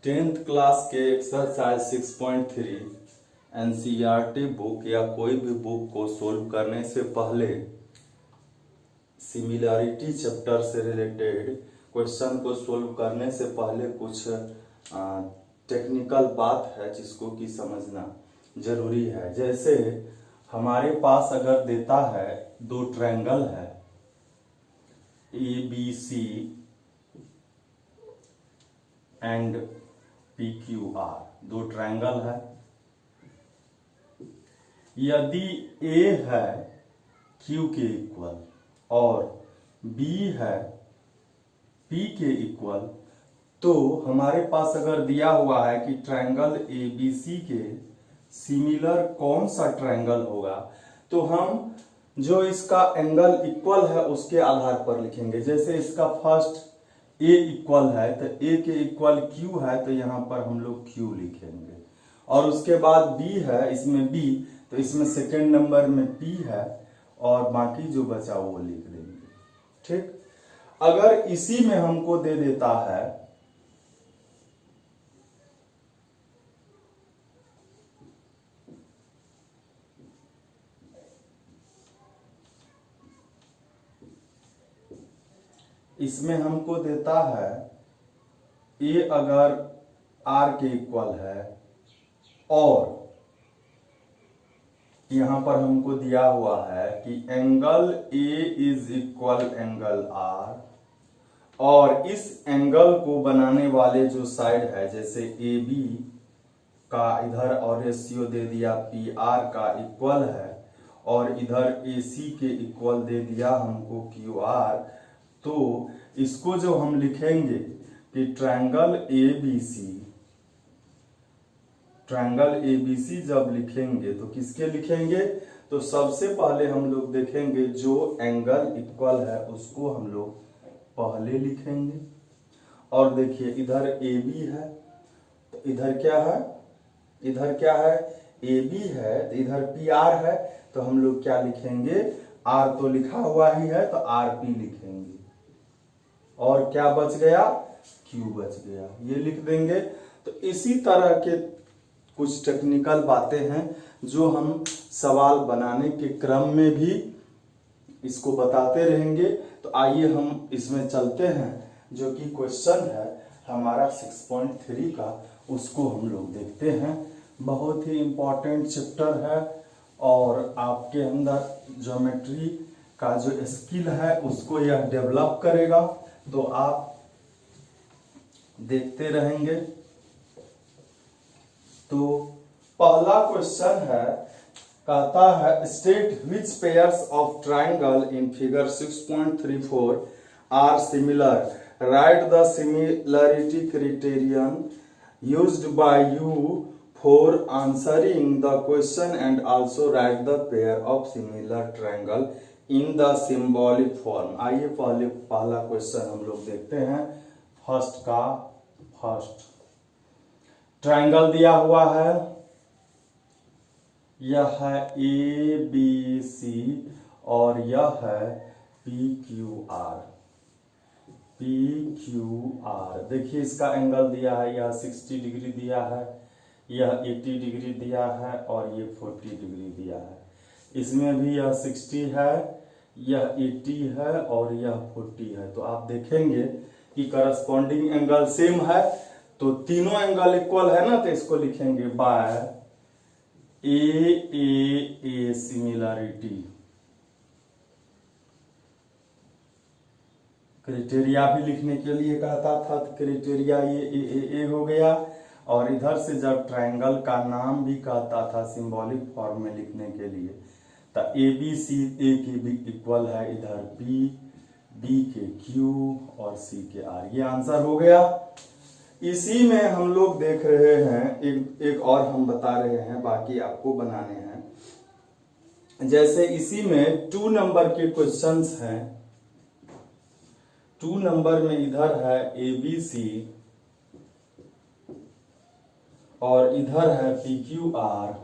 Tenth class के exercise 6.3 NCERT book या कोई भी बुक को सोल्व करने से पहले सिमिलरिटी चैप्टर से रिलेटेड क्वेश्चन को सोल्व करने से पहले कुछ टेक्निकल बात है जिसको कि समझना जरूरी है। जैसे हमारे पास अगर देता है दो ट्रायंगल है ABC एंड PQR, दो ट्रायंगल है। यदि A है Q के इक्वल और B है P के इक्वल, तो हमारे पास अगर दिया हुआ है कि ट्रायंगल ABC के सिमिलर कौन सा ट्रायंगल होगा, तो हम जो इसका एंगल इक्वल है उसके आधार पर लिखेंगे। जैसे इसका फर्स्ट A इक्वल है तो A के इक्वल Q है, तो यहाँ पर हम लोग Q लिखेंगे। और उसके बाद B है, इसमें B, तो इसमें सेकेंड नंबर में P है और बाकी जो बचा वो लिख देंगे। ठीक। अगर इसी में हमको दे देता है इसमें हमको देता है A अगर R के इक्वल है और यहां पर हमको दिया हुआ है कि angle A is equal angle R, और इस एंगल को बनाने वाले जो साइड है जैसे AB का इधर और रेशियो दे दिया PR का इक्वल है और इधर AC के इक्वल दे दिया हमको QR, तो इसको जो हम लिखेंगे कि ट्रायंगल ABC जब लिखेंगे तो किसके लिखेंगे, तो सबसे पहले हम लोग देखेंगे जो एंगल इक्वल है उसको हम लोग पहले लिखेंगे। और देखिए इधर AB है तो इधर क्या है, AB है तो इधर PR है, तो हम लोग क्या लिखेंगे, R तो लिखा हुआ ही है तो RP लिखेंगे। और क्या बच गया, Q बच गया, ये लिख देंगे। तो इसी तरह के कुछ टेक्निकल बातें हैं जो हम सवाल बनाने के क्रम में भी इसको बताते रहेंगे। तो आइए हम इसमें चलते हैं, जो कि क्वेश्चन है हमारा 6.3 का, उसको हम लोग देखते हैं। बहुत ही इंपॉर्टेंट चैप्टर है और आपके अंदर ज्योमेट्री का जो स्किल है उसको यह डेवलप करेगा, तो आप देखते रहेंगे। तो पहला क्वेश्चन है, कहता है state which pairs of triangle in figure 6.34 are similar, write the similarity criterion used by you for answering the question and also write the pair of similar triangle in the symbolic form. आइए पहला question हम लोग देखते हैं। First triangle दिया हुआ है, यह है ABC और यह है PQR। देखिए इसका एंगल दिया है, यह 60 डिग्री दिया है, यह 80 डिग्री दिया है और ये 40 डिग्री दिया है। इसमें भी यह 60 है, यह 80 है और यह 40 है। तो आप देखेंगे कि करस्पॉन्डिंग एंगल सेम है, तो तीनों एंगल इक्वल है ना, तो इसको लिखेंगे बाय ए सिमिलरिटी। क्राइटेरिया भी लिखने के लिए कहता था, तो क्राइटेरिया ये हो गया। और इधर से जब ट्रायंगल का नाम भी कहता था सिंबॉलिक फॉर्म में लिखने के लिए, तो ABC A के भी इक्वल है, इधर P, B के Q और C के R। ये आंसर हो गया। इसी में हम लोग देख रहे हैं, एक और हम बता रहे हैं, बाकी आपको बनाने हैं। जैसे इसी में 2 नंबर के क्वेश्चंस हैं। 2 नंबर में इधर है ABC और इधर है PQR।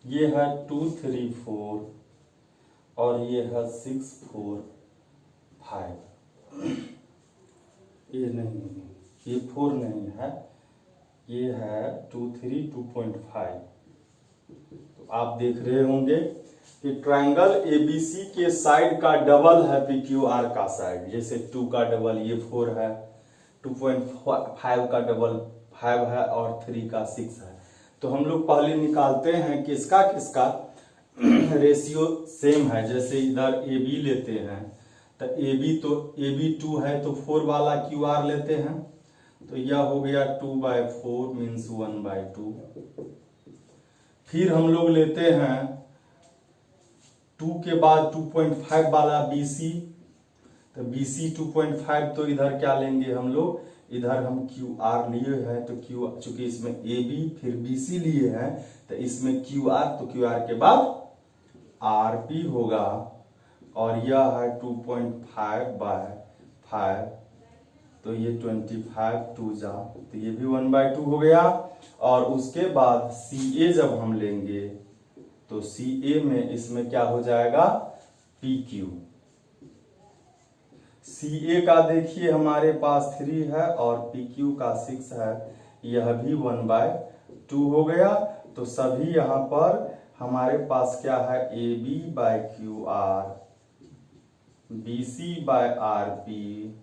ये है 2, 3, 4 और ये है 6, 4, 5। ये नहीं, ये 4 नहीं है, ये है 2 3 2.5। तो आप देख रहे होंगे कि ट्रायंगल एबीसी के साइड का डबल है पीक्यूआर का साइड। जैसे 2 का डबल ये 4 है, 2.5 का डबल 5 है और 3 का 6 है। तो हम लोग पहले निकालते हैं किसका किसका रेशियो सेम है। जैसे इधर ए बी लेते हैं तो ए बी 2 है तो 4 वाला क्यू आर लेते हैं, तो यह हो गया 2/4 मीन्स 1/2। फिर हम लोग लेते हैं 2 के बाद 2.5 वाला बी सी, तो बी सी 2.5, तो इधर क्या लेंगे हम लोग, इधर हम क्यू आर लिए हैं तो क्यू, चूंकि इसमें ए बी फिर बी सी लिए हैं तो इसमें क्यू आर, तो क्यू आर के बाद आर पी होगा। और यह है 2.5/5, तो ये 25 2 जा, तो ये भी 1/2 हो गया। और उसके बाद सी ए जब हम लेंगे तो सी ए में इसमें क्या हो जाएगा, पी क्यू। सी ए का देखिए हमारे पास 3 है और पी क्यू का 6 है, यह भी 1/2 हो गया। तो सभी यहाँ पर हमारे पास क्या है, A B by Q R, B C by R P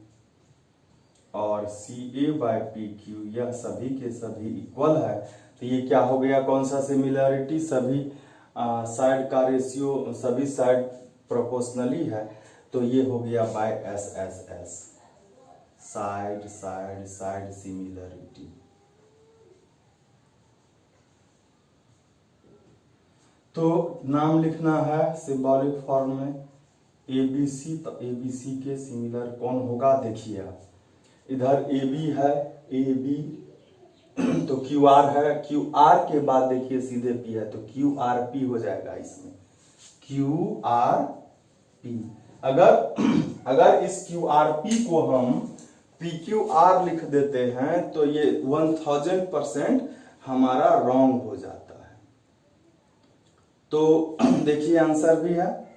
और C A by P Q, यह सभी के सभी इक्वल है। तो ये क्या हो गया, कौन सा सिमिलरिटी, सभी साइड का रेशियो, सभी साइड प्रोपोर्शनली है। तो ये हो गया by S S S, side side side similarity. तो नाम लिखना है सिंबॉलिक फॉर्म में एबीसी, तो एबीसी के सिमिलर कौन होगा, देखिए आप इधर ए बी है, ए बी तो क्यू आर है, क्यू आर के बाद देखिए सीधे पी है तो क्यू आर पी हो जाएगा इसमें, क्यू आर पी। अगर इस क्यू आर पी को हम पी क्यू आर लिख देते हैं तो ये 1000% हमारा रॉन्ग हो जाता है। तो देखिए आंसर भी है,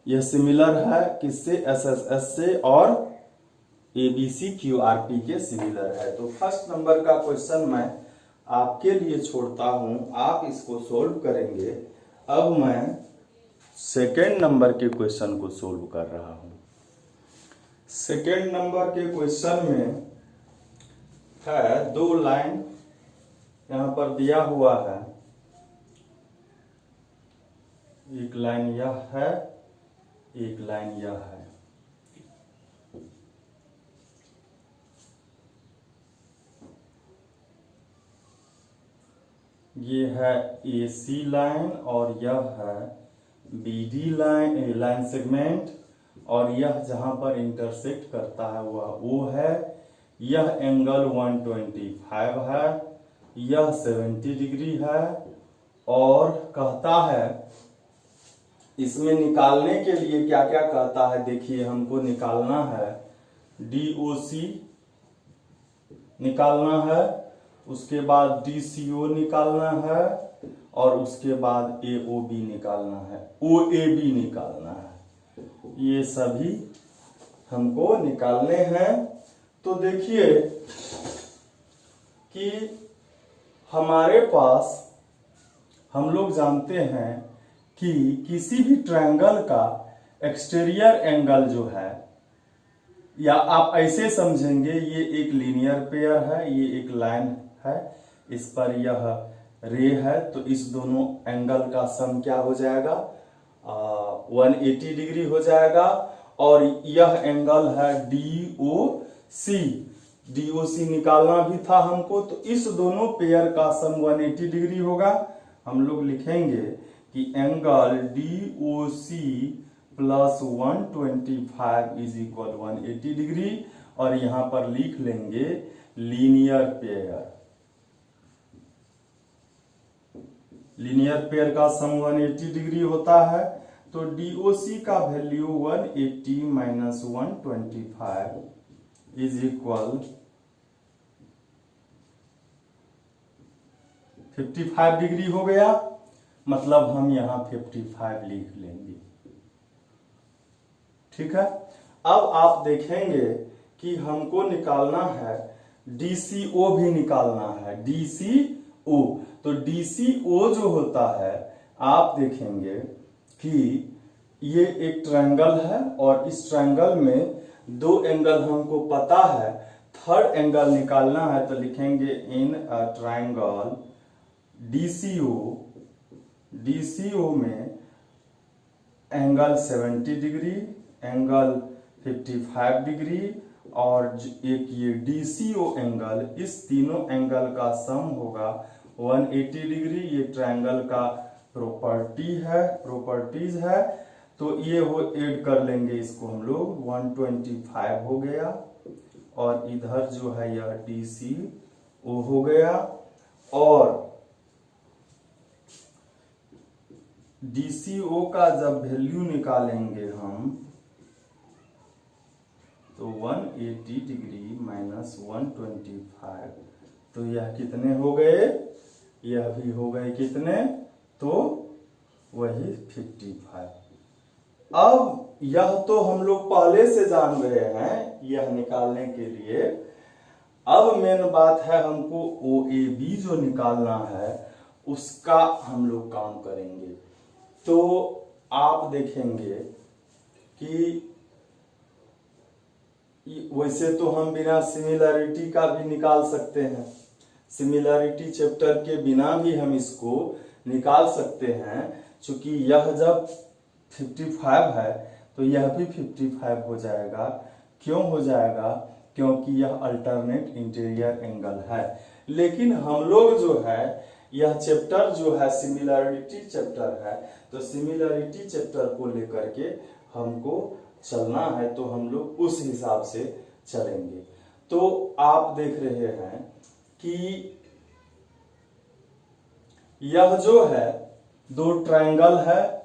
यह सिमिलर है किससे, एस एस एस से, और एबीसी क्यू आर पी के सिमिलर है। तो फर्स्ट नंबर का क्वेश्चन मैं आपके लिए छोड़ता हूं, आप इसको सोल्व करेंगे। अब मैं सेकेंड नंबर के क्वेश्चन को सोल्व कर रहा हूं। सेकेंड नंबर के क्वेश्चन में है 2 लाइन यहां पर दिया हुआ है, एक लाइन यह है, एक लाइन यह है। ये है AC लाइन और यह है BD लाइन सेगमेंट, और यह जहां पर इंटरसेक्ट करता है वह O है। यह एंगल 125 है, यह 70 डिग्री है। और कहता है इसमें निकालने के लिए क्या क्या कहता है, देखिए हमको निकालना है DOC निकालना है, उसके बाद DCO निकालना है, और उसके बाद AOB निकालना है, OAB निकालना है। ये सभी हमको निकालने हैं। तो देखिए कि हमारे पास, हम लोग जानते हैं कि किसी भी ट्रायंगल का एक्सटीरियर एंगल जो है, या आप ऐसे समझेंगे ये एक लीनियर पेयर है, ये एक लाइन है, इस पर यह रे है, तो इस दोनों एंगल का सम क्या हो जाएगा, 180 डिग्री हो जाएगा। और यह एंगल है DOC, DOC निकालना भी था हमको, तो इस दोनों पेयर का सम 180 डिग्री होगा। हम लोग लिखेंगे कि angle DOC plus 125 is equal 180 degree, और यहां पर लिख लेंगे लीनियर पेयर। लीनियर पेयर का सम 180 डिग्री होता है, तो DOC का value 180 minus 125 is equal 55 degree हो गया। मतलब हम यहां 55 लिख लेंगे, ठीक है। अब आप देखेंगे कि हमको निकालना है DCO भी निकालना है, DCO। तो DCO जो होता है, आप देखेंगे कि ये एक ट्रायंगल है और इस ट्रायंगल में दो एंगल हमको पता है, थर्ड एंगल निकालना है तो लिखेंगे इन अ ट्रायंगल DCO में एंगल 70 डिग्री, एंगल 55 डिग्री और एक ये DCO एंगल, इस तीनों एंगल का सम होगा 180 डिग्री। ये ट्रायंगल का प्रॉपर्टीज है। तो ये हो ऐड कर लेंगे इसको हम लोग, 125 हो गया और इधर जो है यह DCO हो गया। और DCO का जब वैल्यू निकालेंगे हम तो 180 डिग्री माइनस 125, तो यह कितने हो गए, यह भी हो गए कितने, तो वही 55। अब यह तो हम लोग पहले से जान गए हैं यह निकालने के लिए। अब मेन बात है हमको OAB जो निकालना है उसका हम लोग काम करेंगे। तो आप देखेंगे कि वैसे तो हम बिना सिमिलरिटी का भी निकाल सकते हैं, सिमिलरिटी चैप्टर के बिना भी हम इसको निकाल सकते हैं। चूंकि यह जब 55 है तो यह भी 55 हो जाएगा। क्यों हो जाएगा? क्योंकि यह अल्टरनेट इंटीरियर एंगल है। लेकिन हम लोग जो है यह चैप्टर जो है सिमिलरिटी चैप्टर है, तो सिमिलरिटी चैप्टर को लेकर के हमको चलना है, तो हम लोग उस हिसाब से चलेंगे। तो आप देख रहे हैं कि यह जो है दो ट्रायंगल है,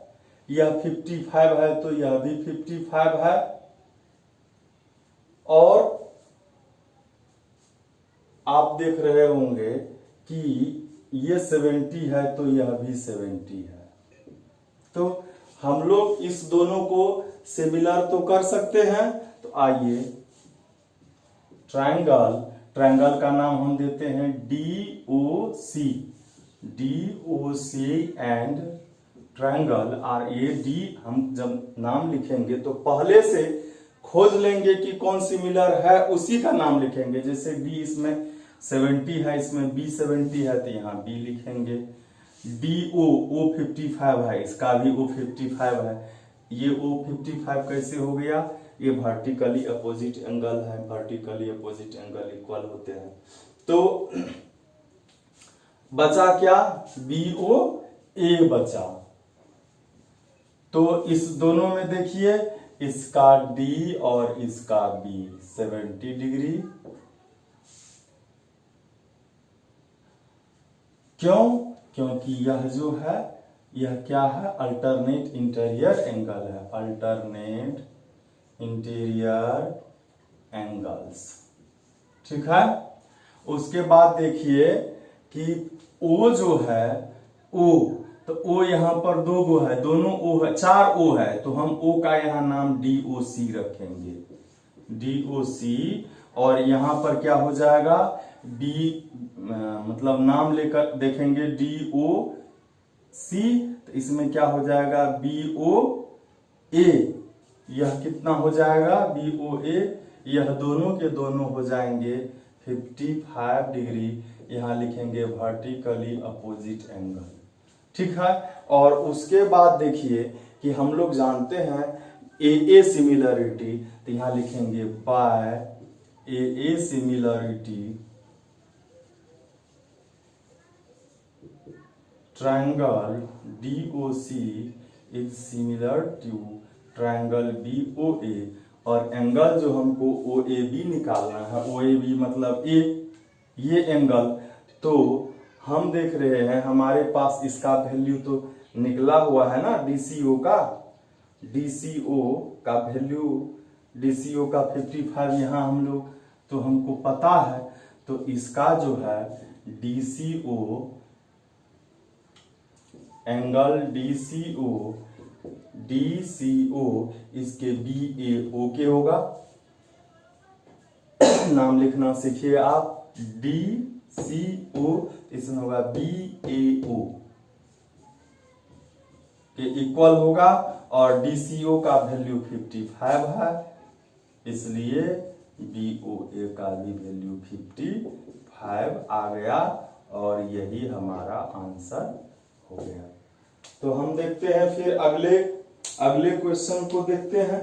यह 55 है तो यह भी 55 है, और आप देख रहे होंगे कि ये 70 है तो यह भी 70 है। तो हम लोग इस दोनों को सिमिलर तो कर सकते हैं। तो आइए ट्रायंगल का नाम हम देते हैं DOC एंड ट्रायंगल RAD। हम जब नाम लिखेंगे तो पहले से खोज लेंगे कि कौन सिमिलर है, उसी का नाम लिखेंगे। जैसे D इसमें 70 है, इसमें B 70 है तो यहाँ B लिखेंगे। O 55 है, इसका भी O 55 है। ये O 55 कैसे हो गया? ये वर्टिकली अपोजिट एंगल है, वर्टिकली अपोजिट एंगल इक्वल होते हैं। तो बचा क्या? BOA बचा। तो इस दोनों में देखिए, इसका D और इसका B 70 डिग्री। क्यों? क्योंकि यह जो है यह क्या है? अल्टरनेट इंटीरियर एंगल है, अल्टरनेट इंटीरियर एंगल्स। ठीक है। उसके बाद देखिए कि O जो है O, तो O यहां पर दो गो है, दोनों O है, 4 O है, तो हम O का यहां नाम DOC रखेंगे, DOC। और यहां पर क्या हो जाएगा? B मतलब नाम लेकर देखेंगे DOC, तो इसमें क्या हो जाएगा? BOA। यह कितना हो जाएगा? BOA। यह दोनों के दोनों हो जाएंगे 55 डिग्री। यहां लिखेंगे वर्टिकली अपोजिट एंगल। ठीक है। और उसके बाद देखिए कि हम लोग जानते हैं AA सिमिलरिटी, तो यहां लिखेंगे by AA similarity triangle DOC is similar to triangle BOA। और एंगल जो हमको OAB निकालना है, OAB मतलब ये एंगल, तो हम देख रहे हैं हमारे पास इसका वैल्यू तो निकला हुआ है ना, DCO का वैल्यू, DCO का 55 यहाँ हम लोग तो हमको पता है। तो इसका जो है DCO एंगल DCO DCO इसके BAO के होगा। नाम लिखना सीखिए आप, DCO इसमें होगा BAO के इक्वल होगा, और DCO का वैल्यू 55 है, इसलिए BOA का भी वैल्यू 55 आ गया, और यही हमारा आंसर हो गया। तो हम देखते हैं फिर अगले क्वेश्चन को देखते हैं।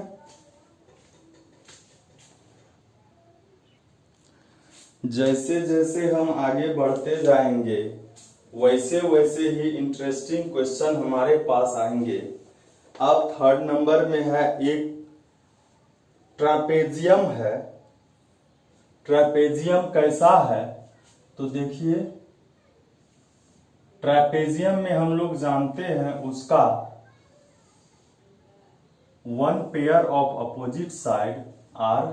जैसे जैसे हम आगे बढ़ते जाएंगे वैसे वैसे ही इंटरेस्टिंग क्वेश्चन हमारे पास आएंगे। अब 3rd नंबर में है एक ट्रापेजियम है। ट्रापेजियम कैसा है तो देखिए, ट्रापेजियम में हम लोग जानते हैं उसका 1 pair of opposite side are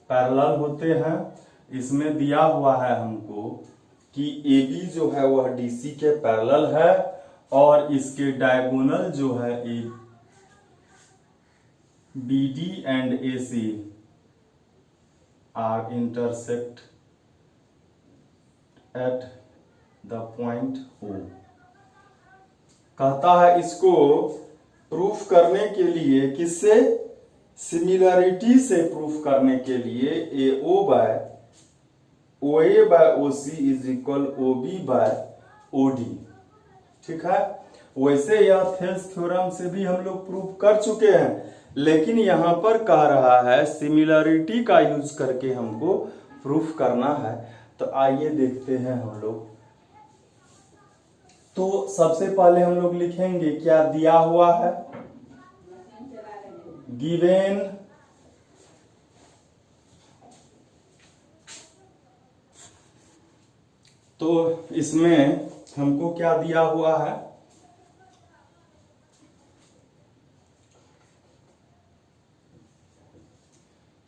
parallel होते हैं। इसमें दिया हुआ है हमको कि AB जो है वह DC के पैरेलल है, और इसके डायगोनल जो है BD and AC are intersect at the point O। कहता है इसको प्रूफ करने के लिए, किससे, सिमिलरिटी से प्रूफ करने के लिए AO by OA by OC is equal OB by OD। ठीक है, वैसे यह थेल्स थ्योरम से भी हम लोग प्रूफ कर चुके हैं, लेकिन यहां पर कह रहा है सिमिलरिटी का यूज करके हमको प्रूफ करना है। तो आइए देखते हैं हम लोग। तो सबसे पहले हम लोग लिखेंगे क्या दिया हुआ है, गिवेन तो इसमें हमको क्या दिया हुआ है,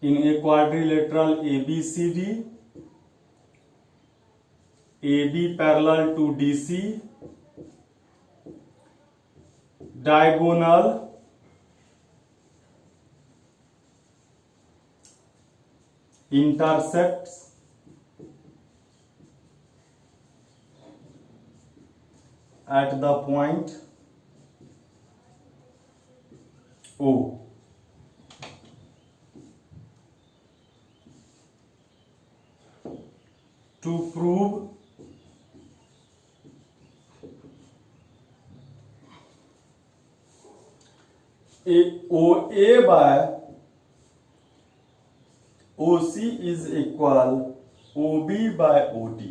in a quadrilateral ABCD, AB parallel to DC, diagonal intersects at the point O। To prove OA by OC is equal OB by OD।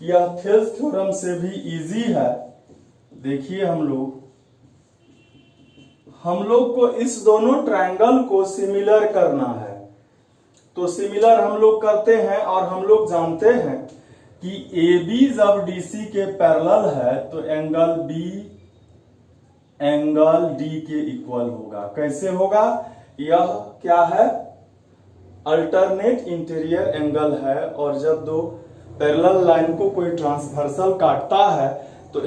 यह थेल्स थ्योरम से भी इजी है। देखिए हम लोग को इस दोनों ट्रायंगल को सिमिलर करना है। तो सिमिलर हम लोग करते हैं, और हम लोग जानते हैं कि AB जब DC के पैरेलल है तो एंगल B एंगल D के इक्वल होगा। कैसे होगा, यह क्या है, अल्टरनेट इंटीरियर एंगल है, और जब दो पैरेलल लाइन को कोई ट्रांसवर्सल काटता है तो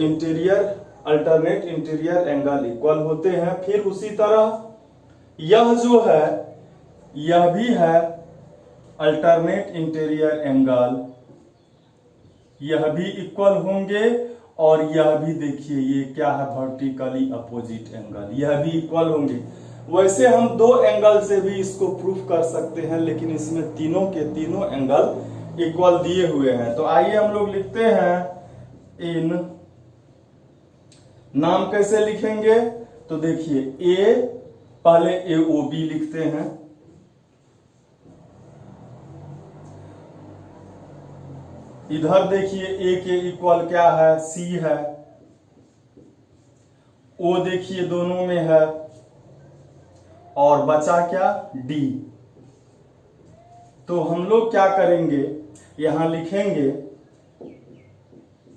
अल्टरनेट इंटीरियर एंगल इक्वल होते हैं। फिर उसी तरह यह जो है यह भी है अल्टरनेट इंटीरियर एंगल, यह भी इक्वल होंगे, और यह भी देखिए ये क्या है, वर्टिकली अपोजिट एंगल, यह भी इक्वल होंगे। वैसे हम दो एंगल से भी इसको प्रूफ कर सकते हैं, लेकिन इसमें तीनों के तीनों एंगल इक्वल दिए हुए हैं। तो आइए हम लोग लिखते हैं इन, नाम कैसे लिखेंगे, तो देखिए ए, पहले AOB लिखते हैं, इधर देखिए A के इक्वल क्या है, C है, O देखिए दोनों में है, और बचा क्या, D। तो हम लोग क्या करेंगे, यहां लिखेंगे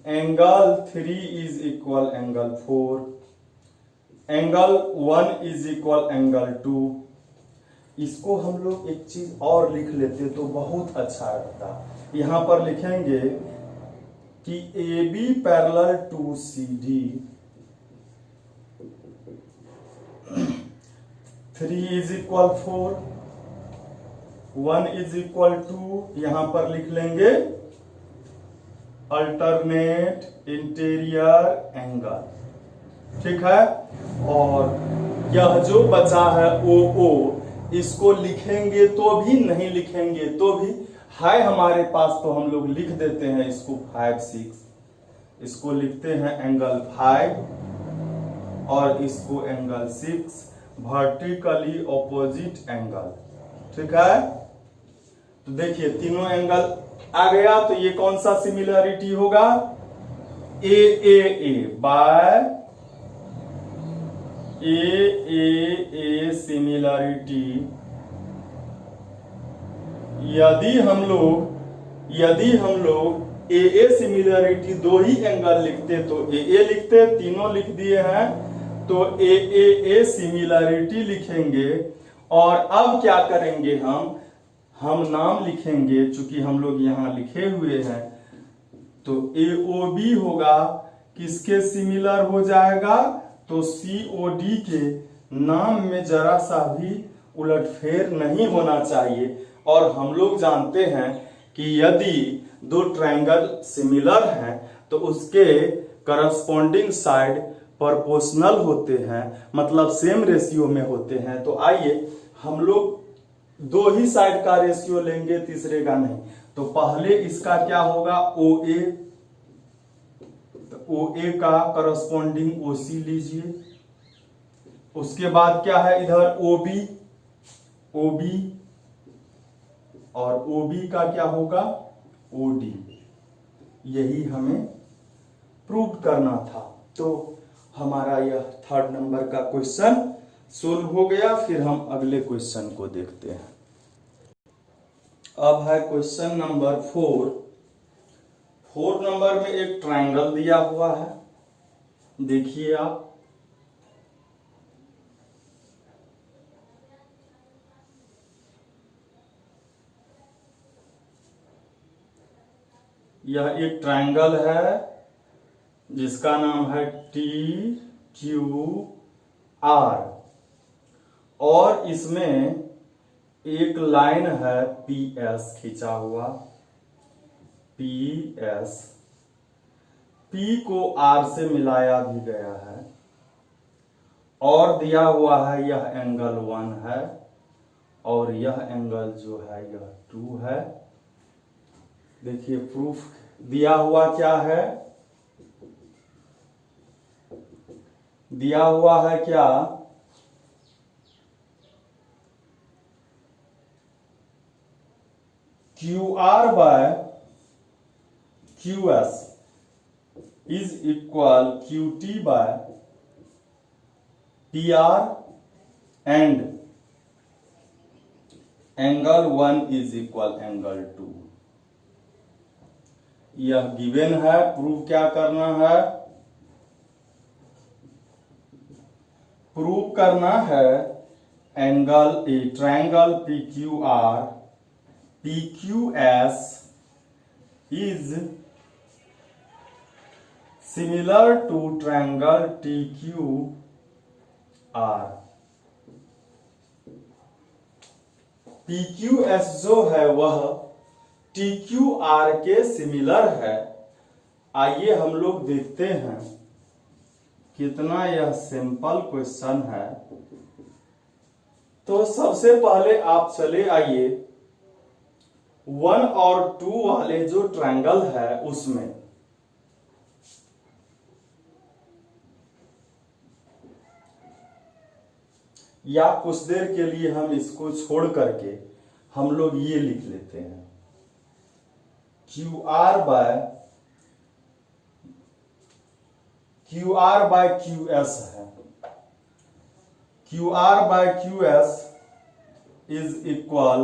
angle 3 is equal angle 4, angle 1 is equal angle 2। इसको हम लोग एक चीज और लिख लेते तो बहुत अच्छा रहता। यहां पर लिखेंगे कि A B parallel to C D 3 is equal 4, 1 is equal 2, यहां पर लिख लेंगे अल्टरनेट इंटीरियर एंगल, ठीक है। और यह जो बचा है ओ इसको लिखेंगे तो भी, नहीं लिखेंगे तो भी, है हमारे पास तो हम लोग लिख देते हैं इसको 5 6, इसको लिखते हैं एंगल 5 और इसको एंगल 6, वर्टिकली ऑपोजिट एंगल, ठीक है। तो देखिए तीनों एंगल आ गया, तो ये कौन सा सिमिलरिटी होगा, ए बाय ए सिमिलरिटी। यदि हम लोग ए सिमिलरिटी दो ही एंगल लिखते तो ए लिखते, तीनों लिख दिए हैं तो ए सिमिलरिटी लिखेंगे। और अब क्या करेंगे, हम नाम लिखेंगे, चूंकि हम लोग यहां लिखे हुए हैं, तो AOB होगा किसके सिमिलर हो जाएगा, तो COD के नाम में जरा सा भी उलटफेर नहीं होना चाहिए। और हम लोग जानते हैं कि यदि दो ट्रायंगल सिमिलर हैं तो उसके करस्पॉन्डिंग साइड प्रोपोर्शनल होते हैं, मतलब सेम रेशियो में होते हैं। तो आइए हम लोग दो ही साइड का रेशियो लेंगे, तीसरे का नहीं। तो पहले इसका क्या होगा, OA, तो OA का करस्पॉन्डिंग OC लीजिए। उसके बाद क्या है इधर OB और OB का क्या होगा OD। यही हमें प्रूव करना था। तो हमारा यह 3rd नंबर का क्वेश्चन सोल्व हो गया। फिर हम अगले क्वेश्चन को देखते हैं। अब है क्वेश्चन नंबर 4। 4 नंबर में एक ट्रायंगल दिया हुआ है, देखिए आप। यह एक ट्रायंगल है जिसका नाम है TQR और इसमें एक लाइन है PS खींचा हुआ, PS। P को R से मिलाया भी गया है और दिया हुआ है यह एंगल 1 है और यह एंगल जो है यह 2 है। देखिए प्रूफ दिया हुआ क्या है, दिया हुआ है क्या, QR by QS is equal QT by PR and angle 1 is equal angle 2। यह गिवन है, प्रूव क्या करना है, प्रूव करना है angle triangle PQS is similar to triangle TQR। PQS जो है वह TQR के सिमिलर है। आइए हम लोग देखते हैं कितना यह सिंपल क्वेश्चन है। तो सबसे पहले आप चले आइए 1 और 2 वाले जो ट्रायंगल है उसमें या कुछ देर के लिए हम इसको छोड़ करके हम लोग ये लिख लेते हैं QR by QS है। QR by QS is equal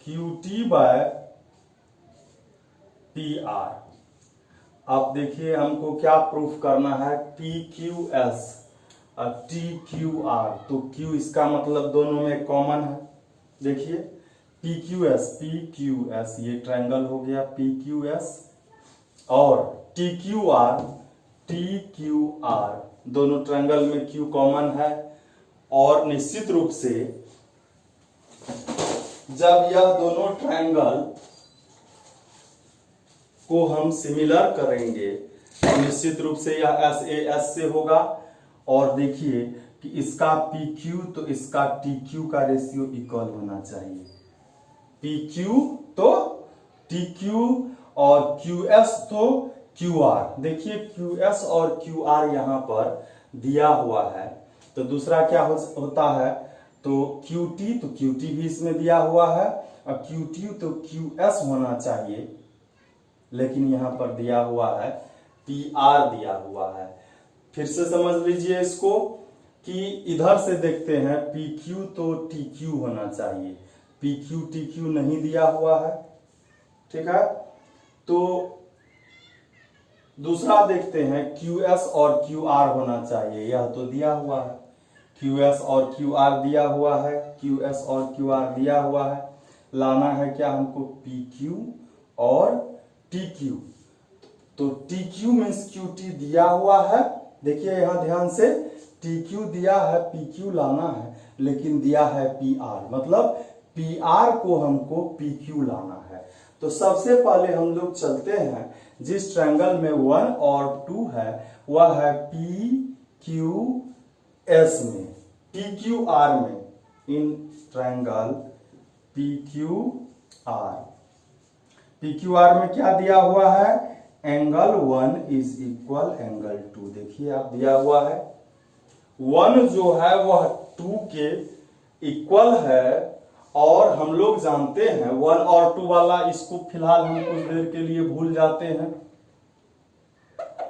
QT by PR। अब देखिए हमको क्या प्रूफ करना है, PQS और TQR। तो Q इसका मतलब दोनों में कॉमन है। देखिए PQS ये ट्रायंगल हो गया PQS और टी क्यू आर दोनों ट्रायंगल में क्यू कॉमन है। और निश्चित रूप से जब यह दोनों ट्रायंगल को हम सिमिलर करेंगे तो निश्चित रूप से यह एस ए एस से होगा। और देखिए कि इसका पी क्यू तो इसका टी क्यू का रेशियो इक्वल होना चाहिए। पी क्यू तो टी क्यू और क्यू एस तो क्यू आर। देखिए क्यू एस और क्यू आर यहां पर दिया हुआ है। तो दूसरा क्या होता है, तो क्यू टी तो क्यू टी भी इसमें दिया हुआ है और क्यू टी तो क्यू एस होना चाहिए, लेकिन यहां पर दिया हुआ है पी आर दिया हुआ है। फिर से समझ लीजिए इसको कि इधर से देखते हैं पी क्यू तो टी क्यू होना चाहिए, पी क्यू टी क्यू नहीं दिया हुआ है। ठीक है, तो दूसरा देखते हैं क्यू एस और क्यू आर होना चाहिए, यह तो दिया हुआ है। क्यू एस और क्यू आर दिया हुआ है, क्यू एस और क्यू आर दिया हुआ है। लाना है क्या हमको, पी क्यू और टी क्यू। तो T Q means Q T दिया हुआ है। देखिए यहां ध्यान से, टी क्यू दिया है, पी क्यू लाना है, लेकिन दिया है पी आर, मतलब पी आर को हमको पी क्यू लाना है। तो सबसे पहले हम लोग चलते हैं जिस ट्रायंगल में 1 और 2 है वह है पी क्यू एस में, पी क्यू आर में, in triangle P Q R. P Q R में क्या दिया हुआ है, एंगल 1 इज इक्वल एंगल 2। देखिए आप दिया हुआ है 1 जो है वह 2 के इक्वल है। और हम लोग जानते हैं 1 और 2 वाला, इसको फिलहाल हम कुछ देर के लिए भूल जाते हैं।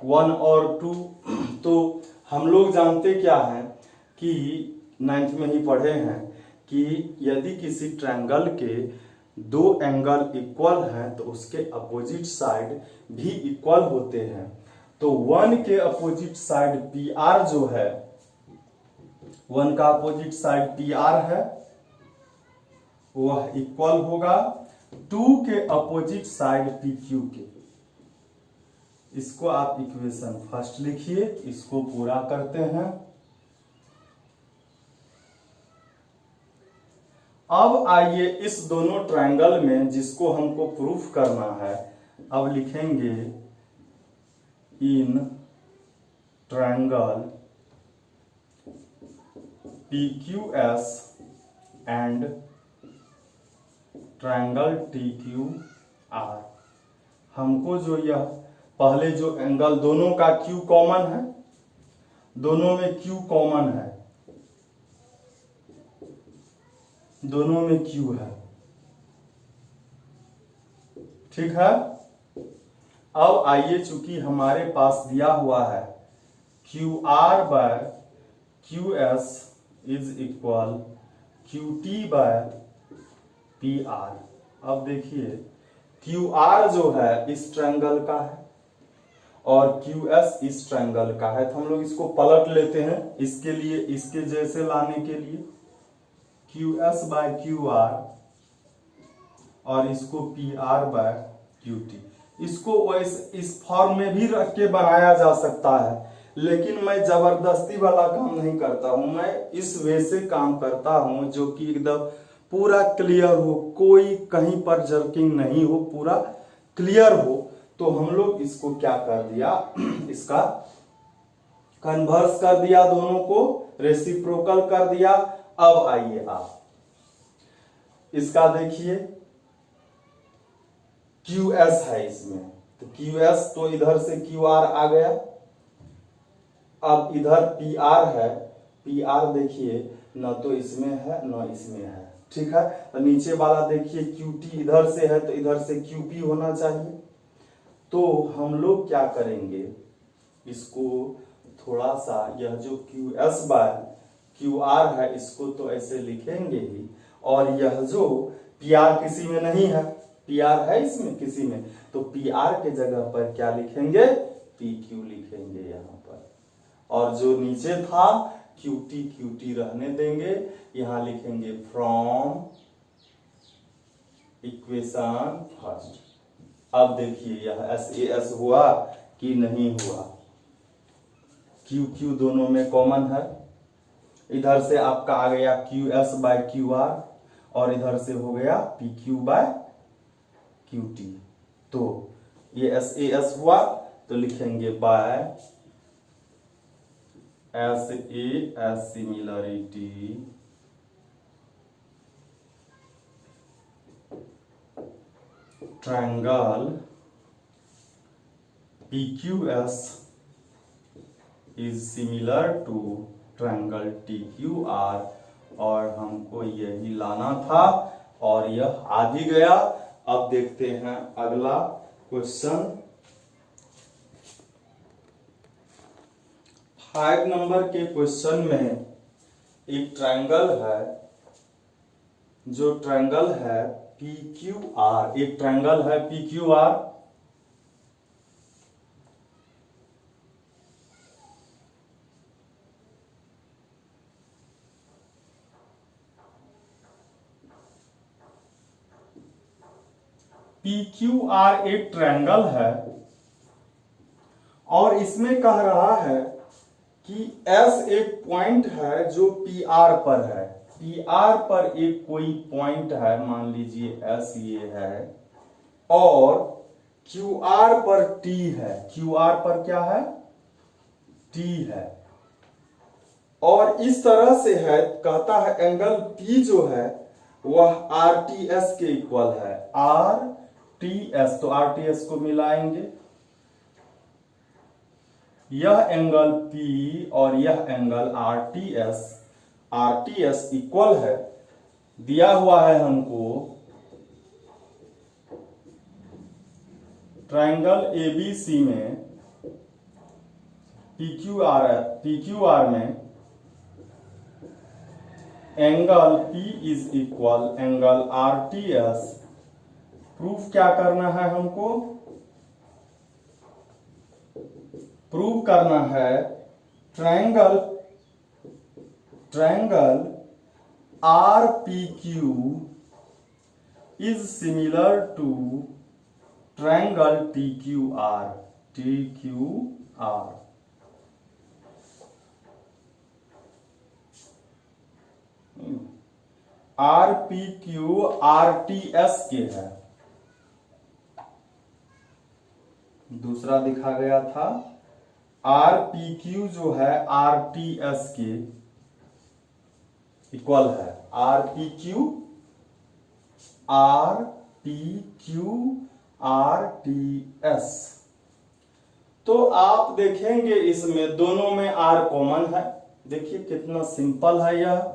1 और 2 तो हम लोग जानते क्या है कि 9th में ही पढ़े हैं कि यदि किसी ट्रायंगल के दो एंगल इक्वल हैं तो उसके अपोजिट साइड भी इक्वल होते हैं। तो 1 के अपोजिट साइड पी आर जो है, 1 का अपोजिट साइड पी आर है, वह इक्वल होगा 2 के अपोजिट साइड पी क्यू के। इसको आप इक्वेशन फर्स्ट लिखिए, इसको पूरा करते हैं। अब आइए इस दोनों ट्रायंगल में जिसको हमको प्रूफ करना है, अब लिखेंगे in triangle P Q S and triangle T Q R. हमको जो यह पहले जो एंगल दोनों का क्यू कॉमन है, दोनों में क्यू कॉमन है, दोनों में क्यू है। ठीक है, अब आइए चूंकि हमारे पास दिया हुआ है Q R by Q S is equal Q T by P R. अब देखिए क्यू आर जो है इस ट्रायंगल का है और क्यू एस इस ट्रायंगल का है। तो हम लोग इसको पलट लेते हैं इसके लिए, इसके जैसे लाने के लिए Q S by Q R और इसको P R by Q T. इसको इस फॉर्म में भी रख के बनाया जा सकता है, लेकिन मैं जबरदस्ती वाला काम नहीं करता हूं। मैं इस वे से काम करता हूं जो कि एकदम पूरा क्लियर हो, कोई कहीं पर जर्किंग नहीं हो, पूरा क्लियर हो। तो हम लोग इसको क्या कर दिया, इसका कन्वर्स कर दिया, दोनों को रेसिप्रोकल कर दिया। अब आइए आप इसका देखिए क्यू एस है इसमें, तो क्यू एस तो इधर से क्यू आर आ गया। अब इधर पी आर है, पी आर देखिए न तो इसमें है न इसमें है। ठीक है, तो नीचे वाला देखिए क्यू टी इधर से है तो इधर से क्यू पी होना चाहिए। तो हम लोग क्या करेंगे, इसको थोड़ा सा यह जो Q S by Q R है इसको तो ऐसे लिखेंगे ही, और यह जो पी आर किसी में नहीं है, पी आर है इसमें किसी में, तो पी आर के जगह पर क्या लिखेंगे, पी क्यू लिखेंगे यहां पर। और जो नीचे था क्यू टी रहने देंगे, यहां लिखेंगे फ्रॉम इक्वेशन फर्स्ट। अब देखिए यह SAS हुआ कि नहीं हुआ। QQ दोनों में कॉमन है, इधर से आपका आ गया QS/QR और इधर से हो गया PQ/QT। तो ये SAS हुआ तो लिखेंगे by SAS similarity triangle PQS is similar to triangle TQR, और हमको यही लाना था और यह आ भी गया। अब देखते हैं अगला क्वेश्चन। 5 नंबर के क्वेश्चन में एक ट्रायंगल है, जो ट्रायंगल है PQR, एक ट्रायंगल है PQR। PQR एक ट्रायंगल है और इसमें कह रहा है कि S एक पॉइंट है जो PR पर है। PR पर एक कोई पॉइंट है, मान लीजिए S ये है, और QR पर T है। QR पर क्या है? T है। और इस तरह से है, कहता है एंगल P जो है वह RTS के इक्वल है। RTS, तो RTS को मिलाएंगे। यह एंगल P और यह एंगल RTS इक्वल है। दिया हुआ है हमको ट्रायंगल ABC में PQR में angle P is equal angle RTS। Proof क्या करना है हमको? प्रूव करना है triangle RPQ is similar to triangle TQR। RPQ RTS के है। दूसरा दिखा गया था RPQ जो है RTS के इक्वल है। RPQ RTS। तो आप देखेंगे इसमें दोनों में R कॉमन है। देखिए कितना सिंपल है यह।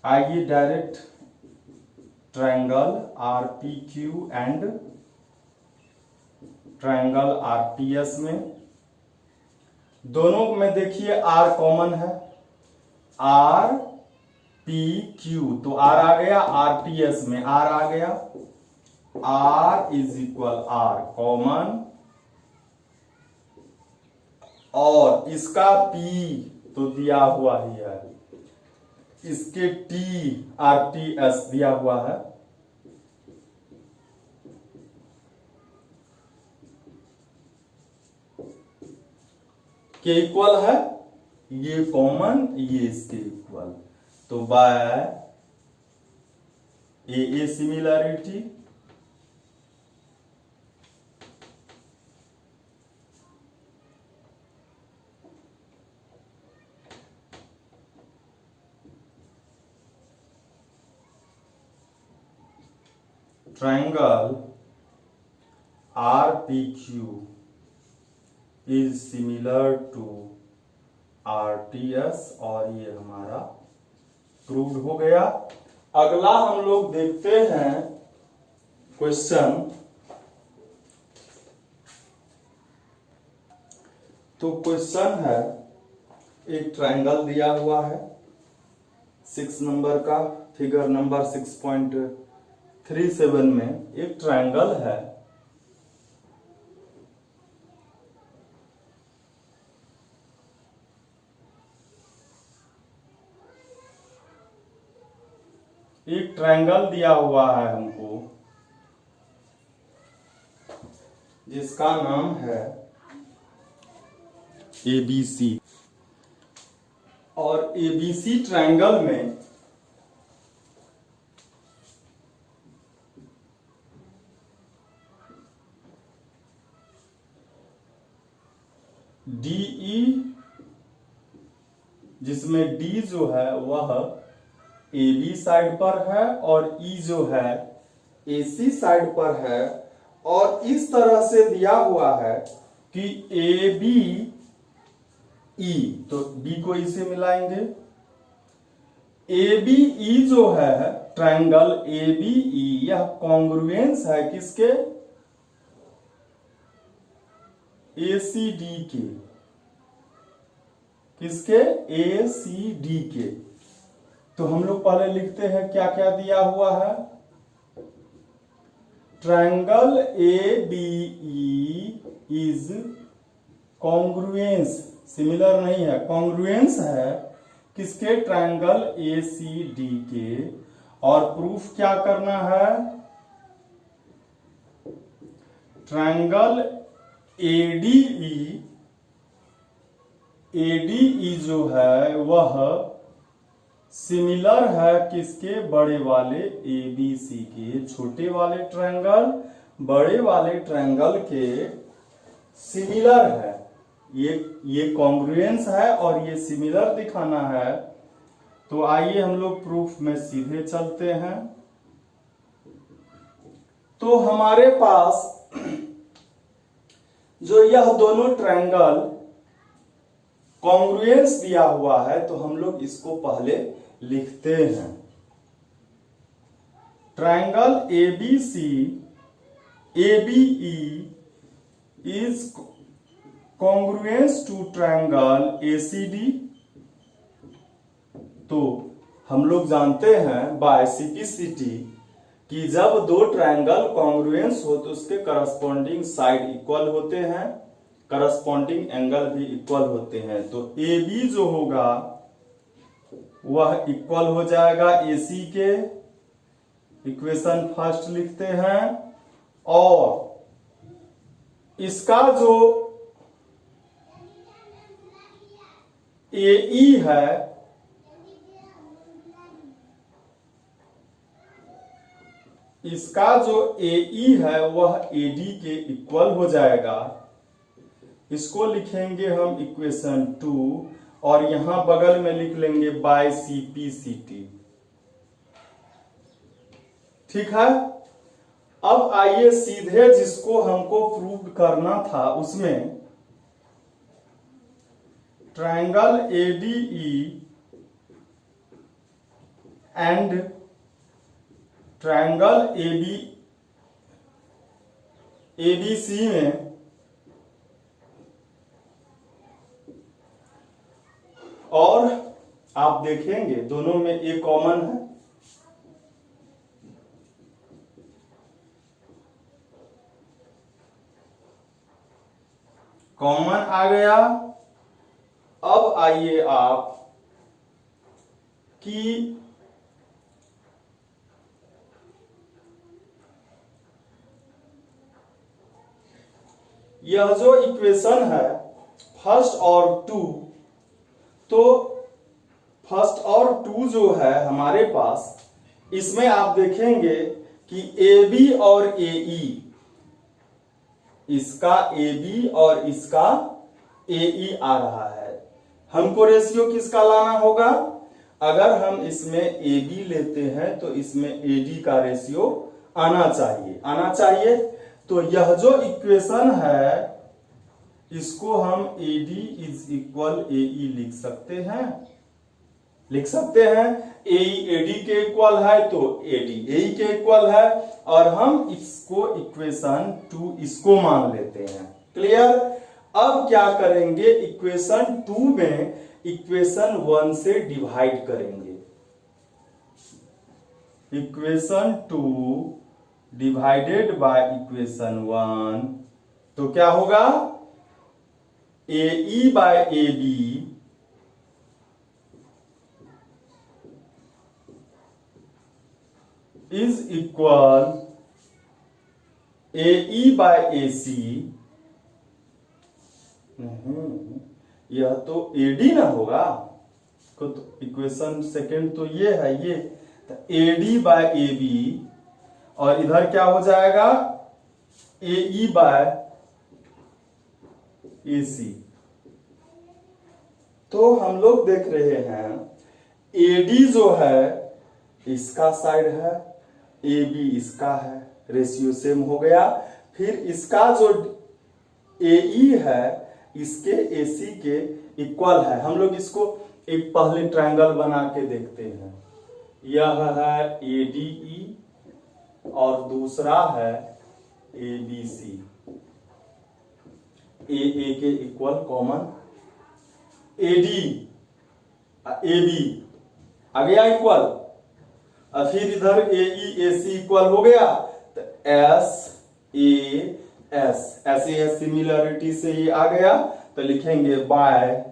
आइए direct triangle RPQ and triangle RTS में, दोनों में देखिए R कॉमन है। RPQ तो R आ गया, RTS में R आ गया। R is equal R common, और इसका P तो दिया हुआ ही है, इसके RTS दिया हुआ है। के इक्वल है, ये कॉमन, ये इसके इक्वल। तो by A similarity triangle RPQ is similar to RTS, और ये हमारा प्रूव्ड हो गया। अगला हम लोग देखते हैं क्वेश्चन। तो क्वेश्चन है, एक ट्रायंगल दिया हुआ है 6 नंबर का, फिगर नंबर 6.37 में एक ट्रायंगल है। एक ट्रायंगल दिया हुआ है हमको। जिसका नाम है ABC। और ABC ट्रायंगल में DE, जिसमें D जो है वह AB साइड पर है और E जो है AC साइड पर है, और इस तरह से दिया हुआ है कि ABE, तो B को E से मिलाएंगे। ABE जो है ट्रायंगल ABE, यह कॉन्ग्रुएंस है किसके? ACD के। किसके? ACD के। तो हम लोग पहले लिखते हैं क्या क्या दिया हुआ है। Triangle ABE is congruence, similar नहीं है, कॉन्ग्रुएंस है किसके? ट्रायंगल ACD के। और प्रूफ क्या करना है? ट्रायंगल ADE जो है वह सिमिलर है किसके? बड़े वाले ABC के। छोटे वाले ट्रायंगल बड़े वाले ट्रायंगल के सिमिलर है। ये कॉन्ग्रुएंस है और ये सिमिलर दिखाना है। तो आइए हम लोग प्रूफ में सीधे चलते हैं। तो हमारे पास जो यह दोनों ट्रायंगल कॉन्ग्रुएंस दिया हुआ है, तो हम लोग इसको पहले लिखते हैं। Triangle ABC ABE is congruence to triangle ACD। तो हम लोग जानते हैं बाय सिंप्लिसिटी कि जब दो ट्रायंगल कॉन्ग्रुएंस हो तो उसके करस्पॉन्डिंग साइड इक्वल होते हैं, करस्पॉन्डिंग एंगल भी इक्वल होते हैं। तो AB जो होगा वह इक्वल हो जाएगा AC के। इक्वेशन फर्स्ट लिखते हैं। और इसका जो AE है इसका जो AE है वह AD के इक्वल हो जाएगा। इसको लिखेंगे हम इक्वेशन 2, और यहां बगल में लिख लेंगे बाय सिंप्लिसिटी। ठीक है। अब आइए सीधे जिसको हमको प्रूव करना था उसमें, triangle ADE and triangle ABC में और आप देखेंगे दोनों में ए कॉमन है। कॉमन आ गया। अब आइए आप कि यह जो इक्वेशन है फर्स्ट और टू, तो फर्स्ट और टू जो है हमारे पास, इसमें आप देखेंगे कि AB और AE, इसका AB और इसका AE आ रहा है। हमको रेशियो किसका लाना होगा? अगर हम इसमें AB लेते हैं तो इसमें AD का रेशियो आना चाहिए। तो यह जो इक्वेशन है इसको हम AD इज इक्वल AE लिख सकते हैं। AE AD के इक्वल है तो AD AE के इक्वल है, और हम इसको इक्वेशन 2 इसको मान लेते हैं। क्लियर। अब क्या करेंगे? इक्वेशन 2 में इक्वेशन 1 से डिवाइड करेंगे। इक्वेशन 2 डिवाइडेड बाय इक्वेशन 1, तो क्या होगा? AE by AB is equal AE by AC, नहीं, यह तो AD ना होगा, तो इक्वेशन सेकंड तो ये है, ये तो AD बाय AB, और इधर क्या हो जाएगा AE बाय AC। तो हम लोग देख रहे हैं AD जो है इसका साइड है, AB इसका है, रेशियो सेम हो गया। फिर इसका जो AE है इसके AC के इक्वल है। हम लोग इसको एक पहले ट्रायंगल बना के देखते हैं। यह है ADE और दूसरा है ABC, AA के इक्वल कॉमन, AD AB आ गया इक्वल, और फिर इधर AE AC इक्वल हो गया, तो SAS सिमिलरिटी से ये आ गया, तो लिखेंगे by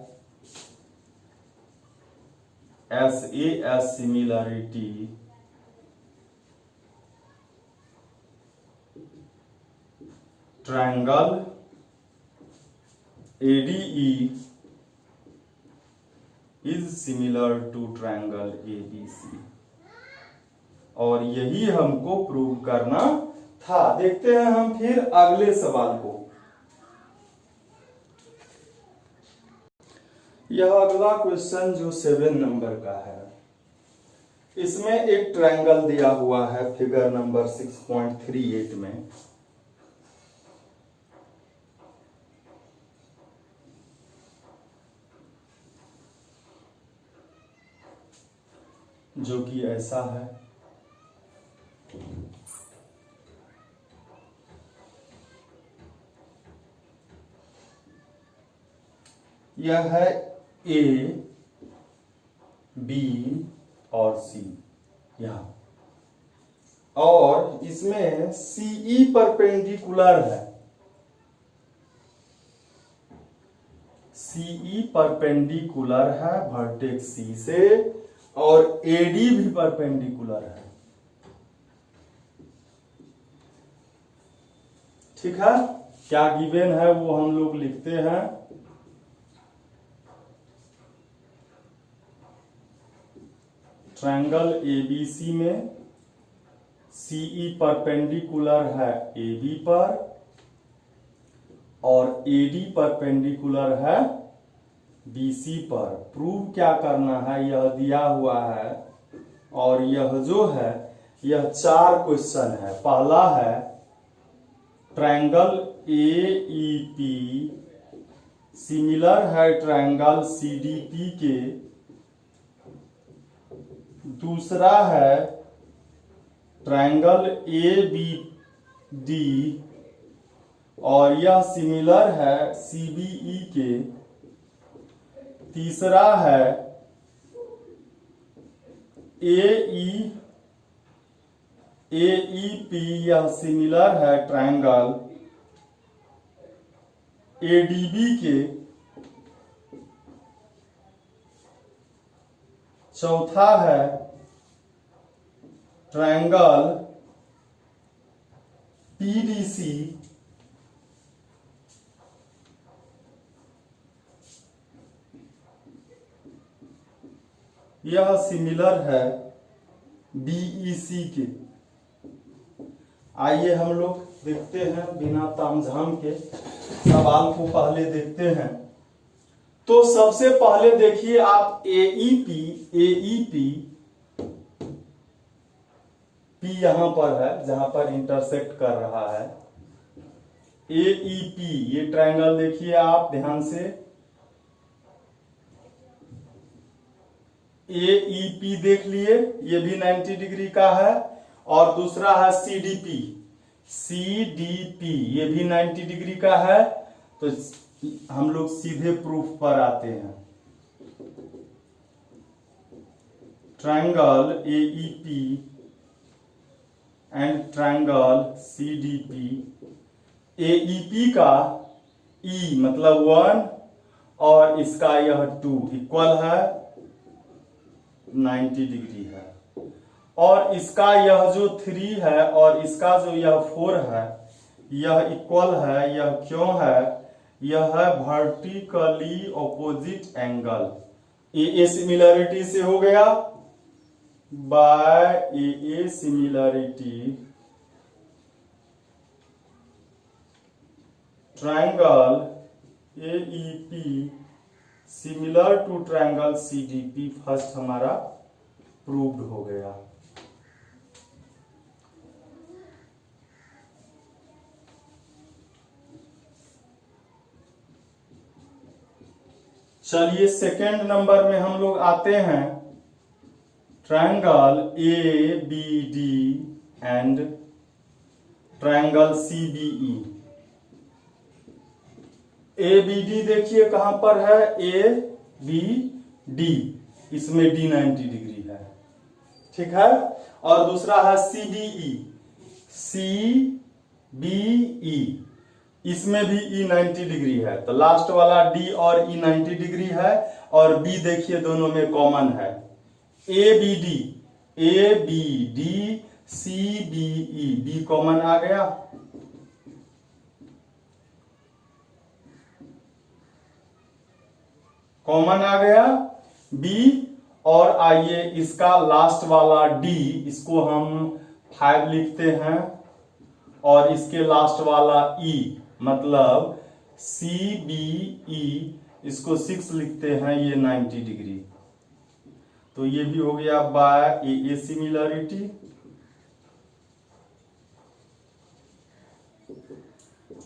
SAS similarity triangle ADE is similar to triangle ABC, और यही हमको प्रूव करना था। देखते हैं हम फिर अगले सवाल को। यह अगला क्वेश्चन जो 7 नंबर का है, इसमें एक ट्रायंगल दिया हुआ है फिगर नंबर 6.38 में, जो कि ऐसा है। यह है A, B और C यहां, और इसमें CE परपेंडिकुलर है, CE परपेंडिकुलर है वर्टेक्स C से, और AD भी परपेंडिकुलर है। ठीक है, क्या गिवन है वो हम लोग लिखते हैं। ट्रायंगल ABC में CE परपेंडिकुलर है AB पर, और AD परपेंडिकुलर है BC पर। प्रूव क्या करना है, यह दिया हुआ है, और यह जो है यह 4 क्वेश्चन है। पहला है ट्रायंगल AEP सिमिलर है ट्रायंगल CDP के। दूसरा है ट्रायंगल ABD, और यह सिमिलर है CBE के। तीसरा है AEP, यह सिमिलर है ट्रायंगल ADB के। चौथा है ट्रायंगल PDC, यह सिमिलर है BEC के। आइए हम लोग देखते हैं, बिना तामझाम के सवाल को पहले देखते हैं। तो सबसे पहले देखिए आप AEP P यहां पर है जहां पर इंटरसेक्ट कर रहा है। AEP ये ट्रायंगल देखिए आप ध्यान से, AEP देख लिए, ये भी 90 डिग्री का है। और दूसरा है CDP ये भी 90 डिग्री का है। तो हम लोग सीधे प्रूफ पर आते हैं। Triangle AEP and triangle CDP, AEP का E मतलब 1 और इसका यह 2 इक्वल है 90 डिग्री है, और इसका यह जो 3 है और इसका जो यह 4 है यह इक्वल है, यह क्यों है? यह है vertically opposite angle. A similarity से हो गया, by A similarity triangle AEP similar to triangle CDP first हमारा प्रूव्ड हो गया। चलिए सेकेंड नंबर में हम लोग आते हैं, triangle ABD and triangle CBE। ABD देखिए कहां पर है, ABD, इसमें D 90 डिग्री है, ठीक है। और दूसरा है CBE, CBE, इसमें भी E 90 डिग्री है। तो लास्ट वाला D और E 90 डिग्री है, और B देखिए दोनों में कॉमन है। ABD, CBE, B कॉमन आ गया। कॉमन आ गया B। और आइए इसका लास्ट वाला D, इसको हम 5 लिखते हैं, और इसके लास्ट वाला E मतलब CBE, इसको 6 लिखते हैं, ये 90 डिग्री। तो ये भी हो गया by A similarity.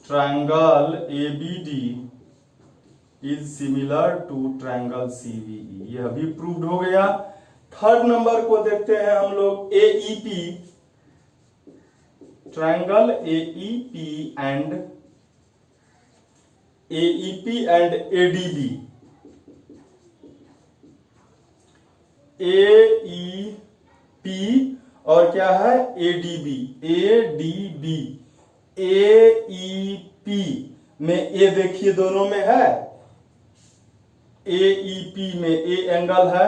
Triangle ABD is similar to triangle CBE, यह भी प्रूव्ड हो गया। थर्ड नंबर को देखते हैं हम लोग, AEP, triangle AEP and ADB। AEP और क्या है, ADB। AEP में A देखिए दोनों में है, AEP में A एंगल है,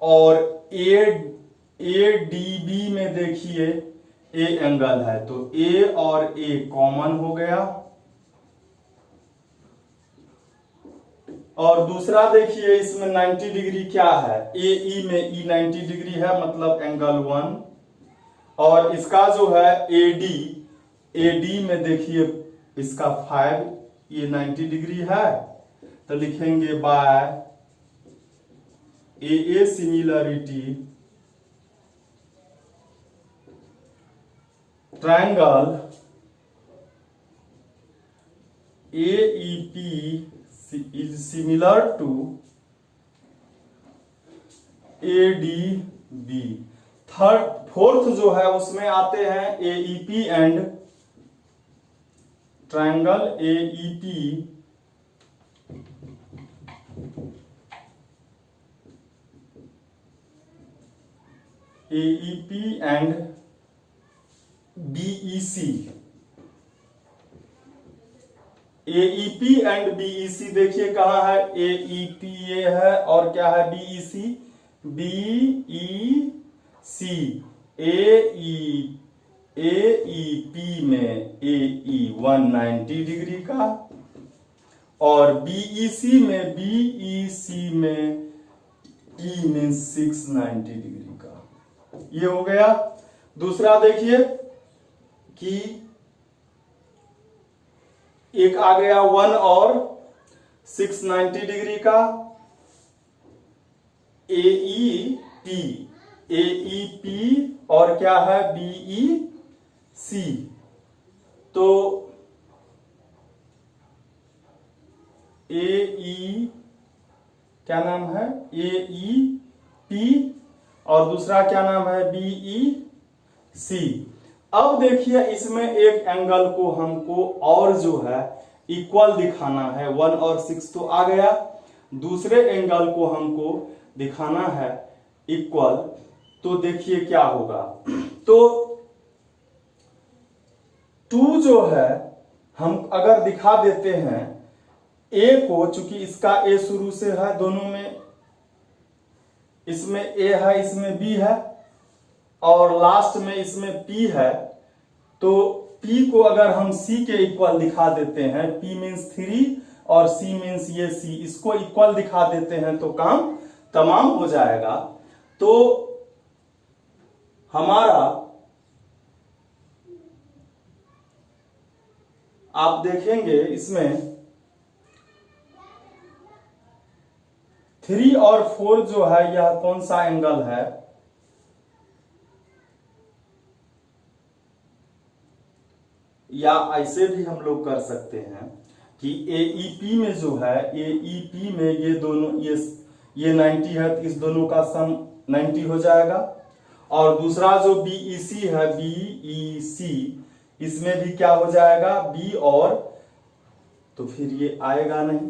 और ADB में देखिए A एंगल है। तो A और A कॉमन हो गया। और दूसरा देखिए इसमें 90 डिग्री क्या है, AE में E 90 डिग्री है, मतलब एंगल 1। और इसका जो है AD में देखिए इसका 5, ये 90 डिग्री है। तो लिखेंगे by A similarity triangle AEP is similar to ADB। Fourth जो है उसमें आते हैं AEP and triangle AEP and BEC। AEP and BEC देखिए कहां है, AEP ये है, और क्या है BEC, AEP में AE 190 डिग्री का, और BEC में E में 690 डिग्री का। ये हो गया। दूसरा देखिए कि एक आ गया 1 और 690 डिग्री का, AEP और क्या है BEC। तो क्या नाम है, AEP, और दूसरा क्या नाम है BEC। अब देखिए इसमें एक एंगल को हमको और जो है इक्वल दिखाना है, 1 और 6 तो आ गया, दूसरे एंगल को हमको दिखाना है इक्वल। तो देखिए क्या होगा, तो 2 जो है हम अगर दिखा देते हैं A को, चूंकि इसका A शुरू से है, दोनों में इसमें A है, इसमें B है, और लास्ट में इसमें P है। तो P P को अगर हम C के इक्वल दिखा देते हैं, P मीन्स 3 और C मीन्स ये C, इसको इक्वल दिखा देते हैं तो काम तमाम हो जाएगा। तो हमारा आप देखेंगे इसमें 3 और 4 जो है यह कौन सा एंगल है, या ऐसे भी हम लोग कर सकते हैं कि AEP में जो है, AEP में ये दोनों ये 90 है तो इस दोनों का सम 90 हो जाएगा। और दूसरा जो BEC है, BEC इसमें भी क्या हो जाएगा, B और, तो फिर ये आएगा नहीं,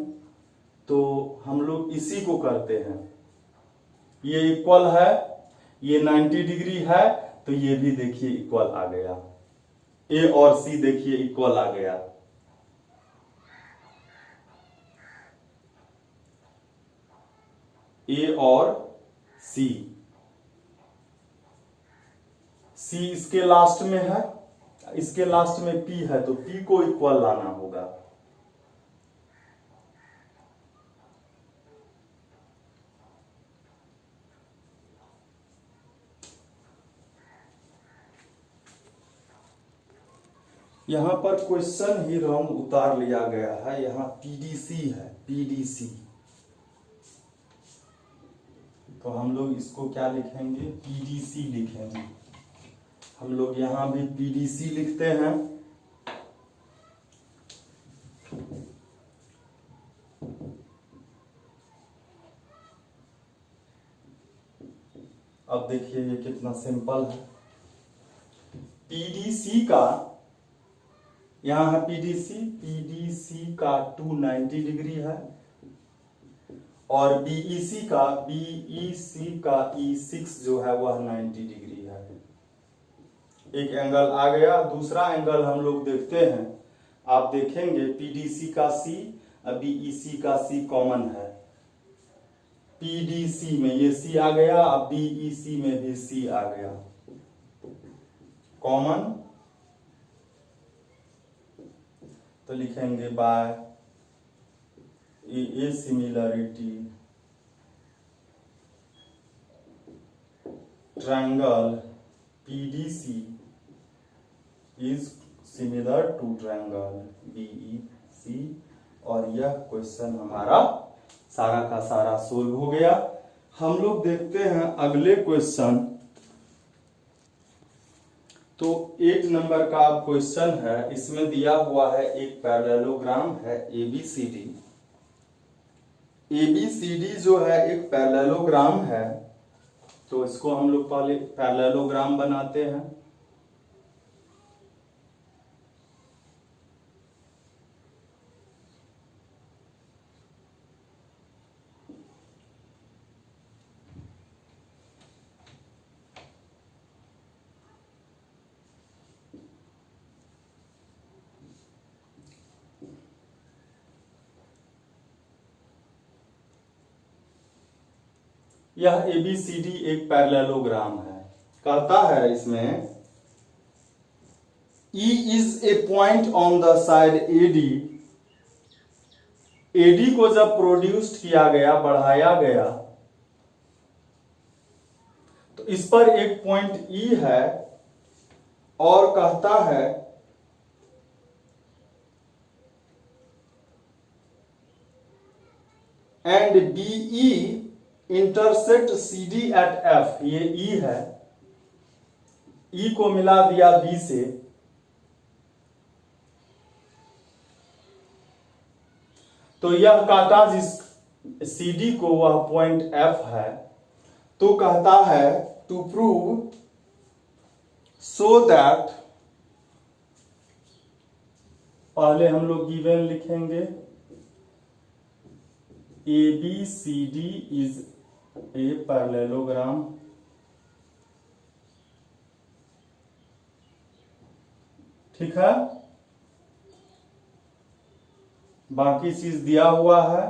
तो हम लोग इसी को करते हैं। ये इक्वल है, ये 90 डिग्री है, तो ये भी देखिए इक्वल आ गया। A और C देखिए इक्वल आ गया। A और C, C इसके लास्ट में है, इसके लास्ट में P है, तो P को इक्वल लाना होगा। यहां पर क्वेश्चन ही रॉन्ग उतार लिया गया है, यहां PDC है, PDC, तो हम लोग इसको क्या लिखेंगे, PDC लिखेंगे। हम लोग यहां भी PDC लिखते हैं। अब देखिए ये कितना सिंपल है। PDC का यहां है PDC का 290 डिग्री है, और BEC का E6 जो है वह 90 डिग्री है। एक एंगल आ गया। दूसरा एंगल हम लोग देखते हैं, आप देखेंगे PDC का C और BEC का C कॉमन है। PDC में ये C आ गया, अब BEC में भी C आ गया कॉमन, तो लिखेंगे by A similarity triangle PDC is similar to triangle BEC। और यह क्वेश्चन हमारा सारा का सारा सोल्व हो गया। हम लोग देखते हैं अगले क्वेश्चन। तो 8 नंबर का क्वेश्चन है, इसमें दिया हुआ है एक पैरेललोग्राम है ABCD। ABCD जो है एक पैरेललोग्राम है, तो इसको हम लोग पहले पैरेललोग्राम बनाते हैं। यह ABCD एक पैरेललोग्राम है। कहता है इसमें E is a point on the side AD। AD को जब प्रोड्यूस्ड किया गया, बढ़ाया गया, तो इस पर एक पॉइंट E है, और कहता है and BE intersect CD at F। ये E है, E को मिला दिया B से, तो यह काटा जिस CD को वह पॉइंट F है। तो कहता है टू प्रूव सो दैट, पहले हम लोग गिवन लिखेंगे ABCD इज ए पैरेललोग्राम। ठीक है, बाकी चीज दिया हुआ है।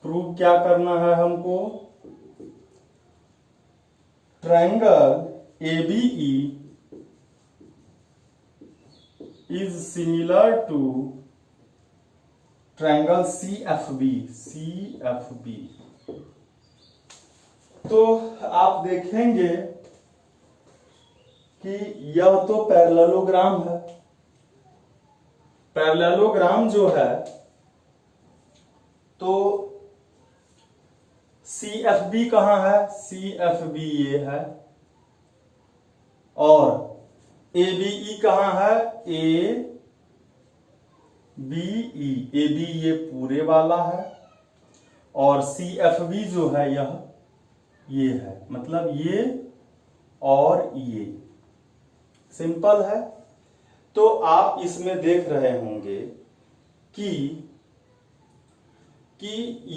प्रूव क्या करना है हमको, triangle ABE is similar to triangle CFB। तो आप देखेंगे कि यह तो पैरेललोग्राम है। पैरेललोग्राम जो है तो CFB कहाँ है? CFB ये है। और ABE कहाँ है? ABE ये पूरे वाला है। और CFB जो है ये है, मतलब ये और ये सिंपल है। तो आप इसमें देख रहे होंगे कि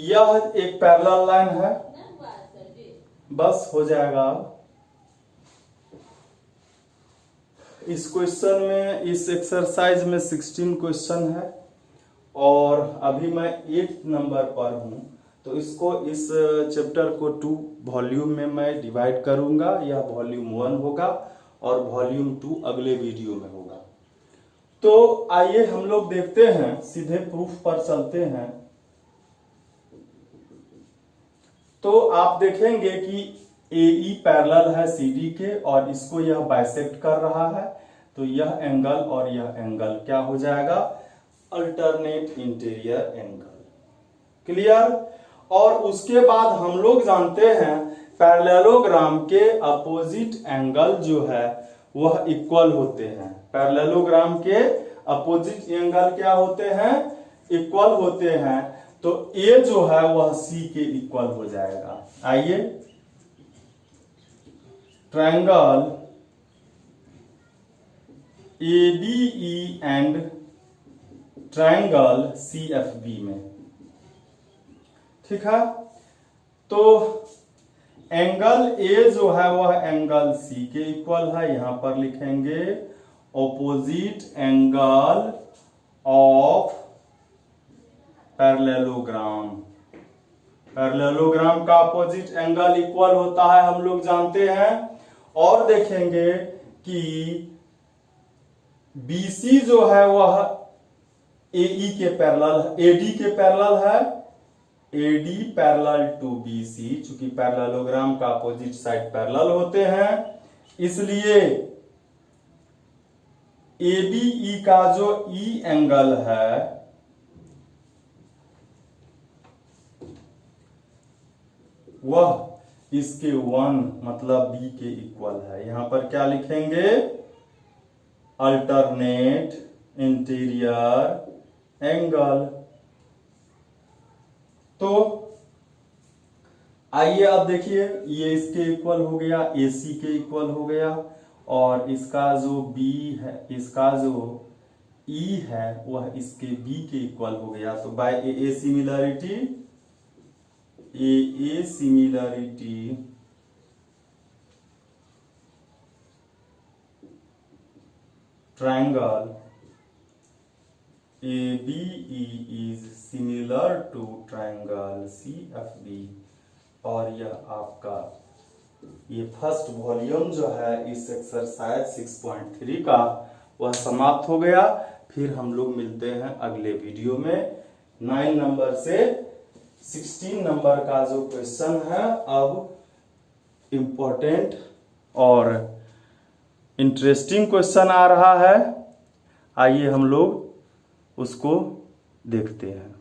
यह एक पैरेलल लाइन है। बस हो जाएगा। इस क्वेश्चन में, इस एक्सरसाइज में 16 क्वेश्चन है और अभी मैं 8 नंबर पर हूं, तो इसको, इस चैप्टर को 2 वॉल्यूम में मैं डिवाइड करूंगा। यह वॉल्यूम 1 होगा और वॉल्यूम 2 अगले वीडियो में होगा। तो आइए हम लोग देखते हैं, सीधे प्रूफ पर चलते हैं। तो आप देखेंगे कि AE पैरेलल है CD के और इसको यह बाइसेक्ट कर रहा है, तो यह एंगल और यह एंगल क्या हो जाएगा? Alternate interior angle. क्लियर? और उसके बाद हम लोग जानते हैं पैरेललोग्राम के अपोजिट एंगल जो है वह इक्वल होते हैं। पैरेललोग्राम के अपोजिट एंगल क्या होते हैं? इक्वल होते हैं। तो A जो है वह C के इक्वल हो जाएगा। आइए, triangle ABE and triangle CFB में, ठीक है। तो एंगल A जो है वह एंगल C के इक्वल है। यहां पर लिखेंगे opposite angle of parallelogram. Parallelogram का अपोजिट एंगल इक्वल होता है, हम लोग जानते हैं। और देखेंगे कि BC जो है वह AE के पैरेलल, AD के पैरेलल है। AD पैरेलल टू BC, चूंकि पैरेललोग्राम का अपोजिट साइड पैरेलल होते हैं, इसलिए ABE का जो E एंगल है वह इसके 1 मतलब B के इक्वल है। यहां पर क्या लिखेंगे? Alternate interior angle. तो आइए अब देखिए, ये इसके इक्वल हो गया, AC के इक्वल हो गया, और इसका जो B है, इसका जो E है वह इसके B के इक्वल हो गया। तो by AA similarity triangle ABE is similar to triangle CFB। और यह आपका ये फर्स्ट वॉल्यूम जो है इस एक्सरसाइज 6.3 का वह समाप्त हो गया। फिर हम लोग मिलते हैं अगले वीडियो में 9 नंबर से 16 नंबर का जो क्वेश्चन है, अब इम्पोर्टेंट और इंटरेस्टिंग क्वेश्चन आ रहा है। आइए हम लोग उसको देखते हैं।